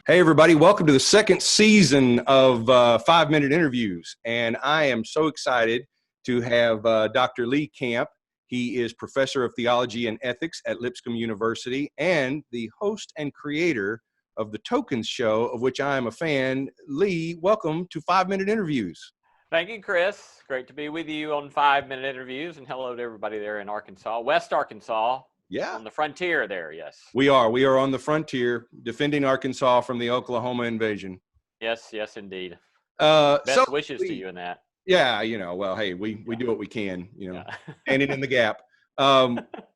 Hey, everybody. Welcome to the second season of 5-Minute Interviews. And I am so excited to have Dr. Lee Camp. He is professor of theology and ethics at Lipscomb University and the host and creator of the Tokens Show, of which I am a fan. Lee, welcome to 5-Minute Interviews. Thank you, Chris. Great to be with you on 5-Minute Interviews. And hello to everybody there in Arkansas, West Arkansas. Yeah. On the frontier there, yes. We are on the frontier, defending Arkansas from the Oklahoma invasion. Yes, indeed. Best wishes to you in that. Yeah, well, hey, we do what we can, standing in the gap.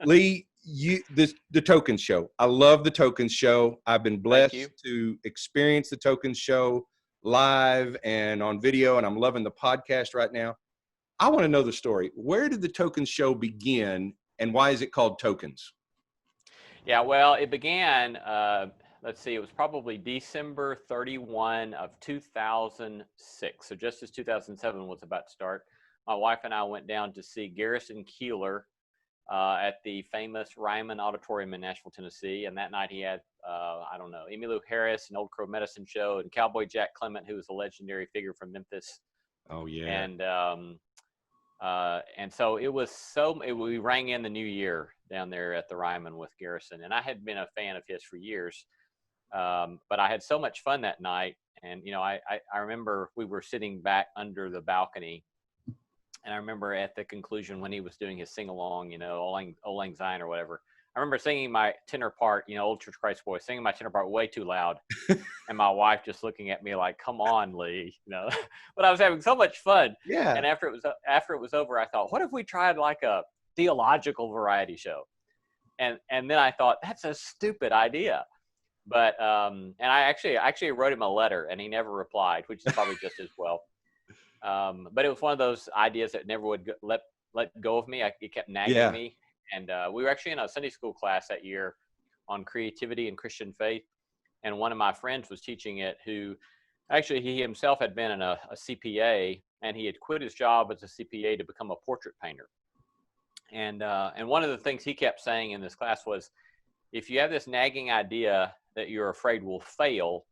Lee, the Tokens Show. I love the Tokens Show. I've been blessed to experience the Tokens Show live and on video, and I'm loving the podcast right now. I want to know the story. Where did the Tokens Show begin, and why is it called Tokens? Yeah, well, it began, let's see, it was probably December 31 of 2006. So just as 2007 was about to start, my wife and I went down to see Garrison Keillor at the famous Ryman Auditorium in Nashville, Tennessee. And that night he had, Emmylou Harris, an Old Crow Medicine Show, and Cowboy Jack Clement, who was a legendary figure from Memphis. Oh, yeah. And so we rang in the new year down there at the Ryman with Garrison. And I had been a fan of his for years. But I had so much fun that night. And, I remember we were sitting back under the balcony. And I remember at the conclusion when he was doing his sing-along, Old Lang Syne or whatever, I remember singing my tenor part, Old Church Christ Boy, singing my tenor part way too loud. And my wife just looking at me like, come on, Lee, But I was having so much fun. Yeah. And after it was over, I thought, what if we tried like a theological variety show? And then I thought, that's a stupid idea. But and I actually wrote him a letter, and he never replied, which is probably just as well. But it was one of those ideas that never would let go of me. It kept nagging me. And we were actually in a Sunday school class that year on creativity and Christian faith. And one of my friends was teaching it, who actually he himself had been a CPA, and he had quit his job as a CPA to become a portrait painter. And one of the things he kept saying in this class was, if you have this nagging idea that you're afraid will fail,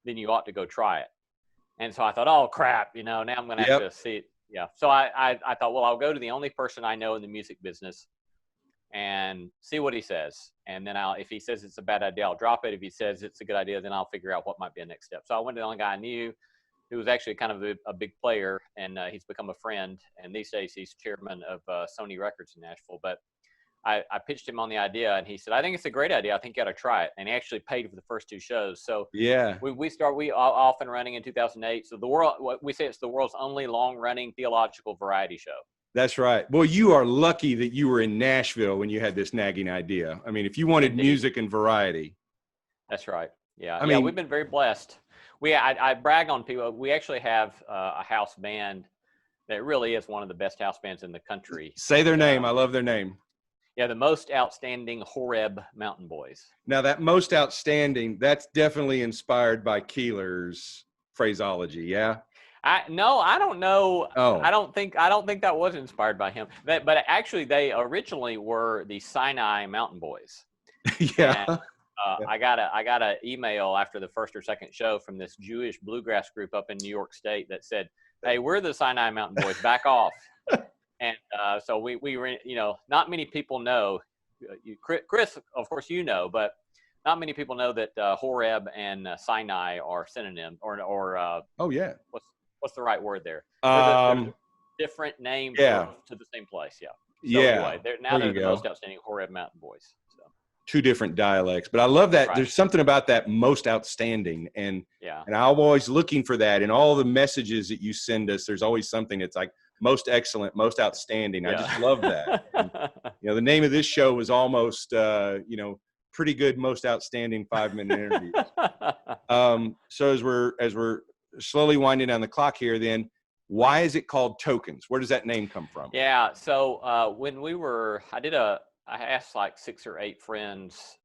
then you ought to go try it. And so I thought, oh, crap, now I'm going to have to see it. Yeah. So I thought, well, I'll go to the only person I know in the music business and see what he says. And then if he says it's a bad idea, I'll drop it. If he says it's a good idea, then I'll figure out what might be a next step. So I went to the only guy I knew who was actually kind of a big player, and he's become a friend. And these days he's chairman of Sony Records in Nashville. But I pitched him on the idea, and he said, I think it's a great idea. I think you ought to try it. And he actually paid for the first 2 shows. So yeah, we off and running in 2008. So we say it's the world's only long-running theological variety show. That's right. Well, you are lucky that you were in Nashville when you had this nagging idea. I mean, if you wanted music and variety. That's right. Yeah. I mean, we've been very blessed. I brag on people. We actually have a house band that really is one of the best house bands in the country. Say their name. I love their name. Yeah, the Most Outstanding Horeb Mountain Boys. Now, that most outstanding, that's definitely inspired by Keillor's phraseology, yeah? I don't know. Oh. I don't think that was inspired by him. But actually, they originally were the Sinai Mountain Boys. Yeah. And, I got a email after the first or second show from this Jewish bluegrass group up in New York State that said, "Hey, we're the Sinai Mountain Boys. Back off." And so we were, not many people know. Chris, of course, but not many people know that Horeb and Sinai are synonyms, or oh yeah. What's the right word there? They're different names to the same place. Yeah. So anyway, they're the Most Outstanding Horeb Mountain Boys. So 2 different dialects, but I love that. Right. There's something about that most outstanding, and I'm always looking for that in all the messages that you send us. There's always something that's like most excellent, most outstanding. I just love that. And, the name of this show was almost, pretty good, most outstanding 5-minute interviews. So as we're slowly winding down the clock here, then why is it called Tokens? Where does that name come from? Yeah. So when I asked like 6 or 8 friends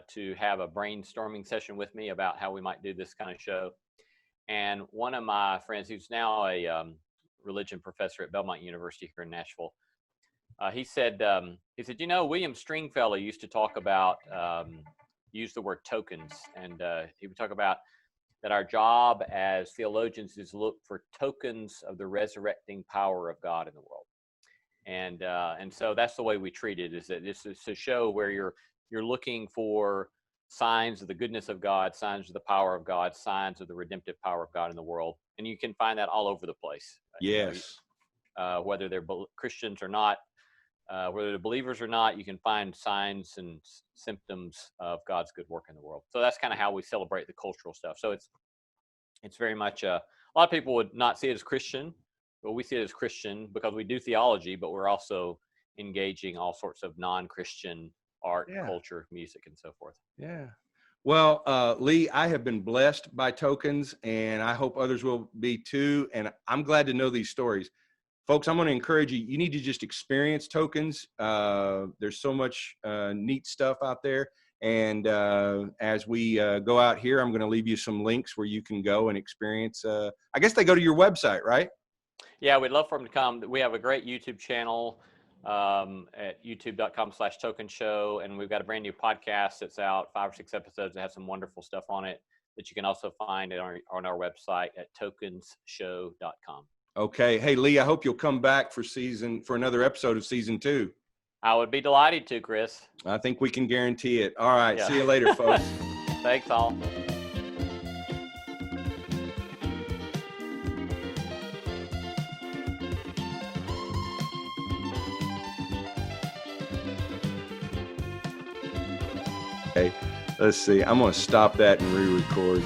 to have a brainstorming session with me about how we might do this kind of show. And one of my friends, who's now a religion professor at Belmont University here in Nashville, he said, William Stringfellow used to talk about, use the word tokens. And he would talk about that our job as theologians is look for tokens of the resurrecting power of God in the world. And so that's the way we treat it, is that this is to show where you're looking for signs of the goodness of God, signs of the power of God, signs of the redemptive power of God in the world. And you can find that all over the place. Yes. Whether they're Christians or not, whether they're believers or not, you can find signs and symptoms of God's good work in the world. So that's kind of how we celebrate the cultural stuff. So it's very much, a lot of people would not see it as Christian, but we see it as Christian because we do theology, but we're also engaging all sorts of non-Christian art, culture, music, and so forth. Yeah. Well, Lee, I have been blessed by tokens, and I hope others will be too. And I'm glad to know these stories. Folks, I'm going to encourage you. You need to just experience tokens. There's so much neat stuff out there. And as we go out here, I'm going to leave you some links where you can go and experience. I guess they go to your website, right? Yeah, we'd love for them to come. We have a great YouTube channel at youtube.com/token show. And we've got a brand new podcast that's out, 5 or 6 episodes that have some wonderful stuff on it that you can also find on our website at tokensshow.com. Okay. Hey, Lee, I hope you'll come back for another episode of season 2. I would be delighted to, Chris. I think we can guarantee it. All right. Yeah. See you later, folks. Thanks, all. Okay, let's see. I'm going to stop that and re-record.